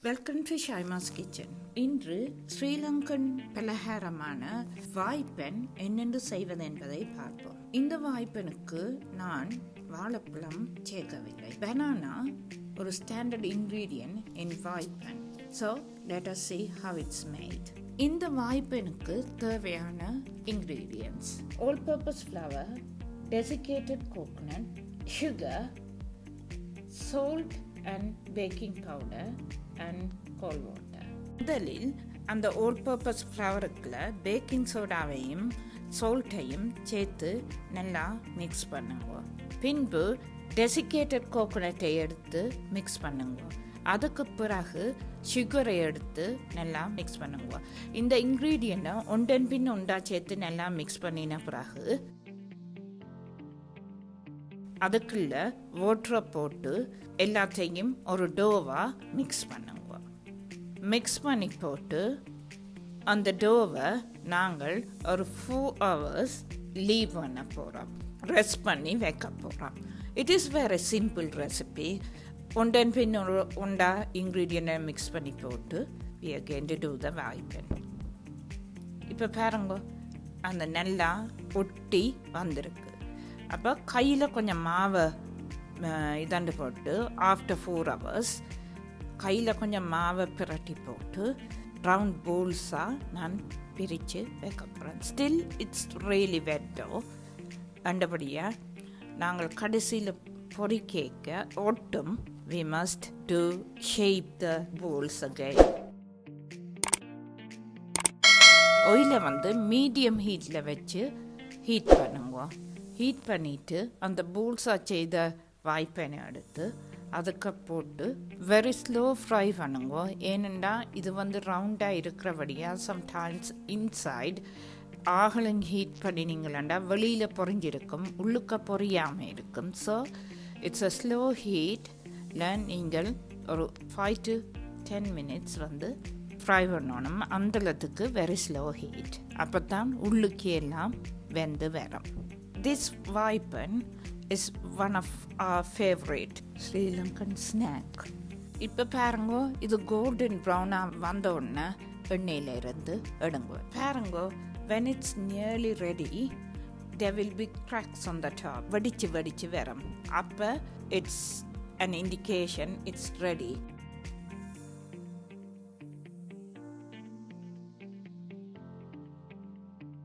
Welcome to ஷைமாஸ் kitchen. இன்று ஸ்ரீலங்கன் பலகாரமான வாய்ப்பன் என்னென்று செய்வது என்பதை பார்ப்போம். இந்த வாய்ப்பனுக்கு நான் வாழைப்பழம் சேர்க்கவில்லை. பனானா ஒரு standard ingredient in vaippan. So let us see how it's made. இந்த வாய்ப்பனுக்கு தேவையான ingredients: all purpose flour, desiccated coconut, sugar, salt and baking powder and cold water. முதலில் அந்த all purpose ஃப்ளவருக்குள்ள பேக்கிங் சோடாவையும் சால்ட்டையும் சேர்த்து நல்லா மிக்ஸ் பண்ணுங்க. பின்பு டெசிகேட்டட் கோகோனட்டை எடுத்து மிக்ஸ் பண்ணுங்க. அதுக்கு பிறகு சுகரை எடுத்து நல்லா மிக்ஸ் பண்ணுங்க. இந்த இன்க்ரீடியண்ட்டை ஒன்றன் பின் ஒன்றா சேர்த்து நல்லா மிக்ஸ் பண்ணின பிறகு அதுக்குள்ள வாட்டரை போட்டு எல்லாத்தையும் ஒரு டோவாக மிக்ஸ் பண்ணுங்க. மிக்ஸ் பண்ணி போட்டு அந்த டோவை நாங்கள் ஒரு 4 hours லீவ் பண்ண போகிறோம், ரெஸ்ட் பண்ணி வைக்க போகிறோம். It is very simple recipe. ஒன்றன் பின் ஒன்றா இன்க்ரீடியண்ட்டை மிக்ஸ் பண்ணி போட்டு we are going to do the வாய்ப்பன். இப்போ பாருங்க, அந்த நல்லா ஒட்டி வந்திருக்கு. அப்போ கையில் கொஞ்சம் மாவை இதாண்டு போட்டு ஆஃப்டர் 4 hours கையில் கொஞ்சம் மாவை பிரட்டி போட்டு ரவுண்ட் போல்ஸாக நான் பிரித்து வைக்க போகிறேன். ஸ்டில் இட்ஸ் ரியலி வெட்டோ. அண்டபடியாக நாங்கள் கடைசியில் பொறிக்க ஒட்டும். we must do shape the balls again. ஆயிலை மீடியம் ஹீட்டில் வச்சு ஹீட் பண்ணுங்க. ஹீட் பண்ணிவிட்டு அந்த போல்ஸாக செய்த வாய்ப்பனை எடுத்து அதுக்கு போட்டு வெரி ஸ்லோ ஃப்ரை பண்ணுங்க. ஏனெண்டா இது ரவுண்டாக இருக்கிறபடியாக சம்டைம்ஸ் இன்சைட் ஆகலிங் ஹீட் பண்ணினீங்களா வெளியில் பொறிஞ்சிருக்கும், உள்ளுக்க பொறியாமல் இருக்கும். ஸோ இட்ஸ் அ ஸ்லோ ஹீட்டில் நீங்கள் ஒரு 5 to 10 minutes ஃப்ரை பண்ணணும். அந்தளத்துக்கு வெரி ஸ்லோ ஹீட். அப்போ தான் உள்ளுக்கே எல்லாம் வெந்து வரும். This Vaipan is one of our favorite Sri Lankan snack. இப்போ பாருங்க, இது கோல்டன் ப்ரௌனாக வந்த உடனே எண்ணெயில் இருந்து எடுங்க. பாருங்க, when it's nearly ready there will be cracks on the top. வெடிச்சு வரும். அப்போ it's an indication it's ready.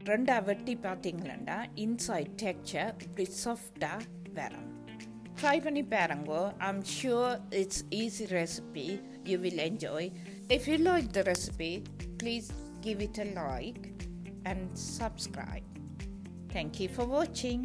ரெண்டா வெட்டி பார்த்தீங்களா இன்சைட் டெக்ஸ்சர் இப்படி சாஃப்டாக வரும். ட்ரை பண்ணி பாருங்க. I'm sure it's easy recipe. You will enjoy. If you like the recipe, please give it a like and subscribe. Thank you for வாட்சிங்.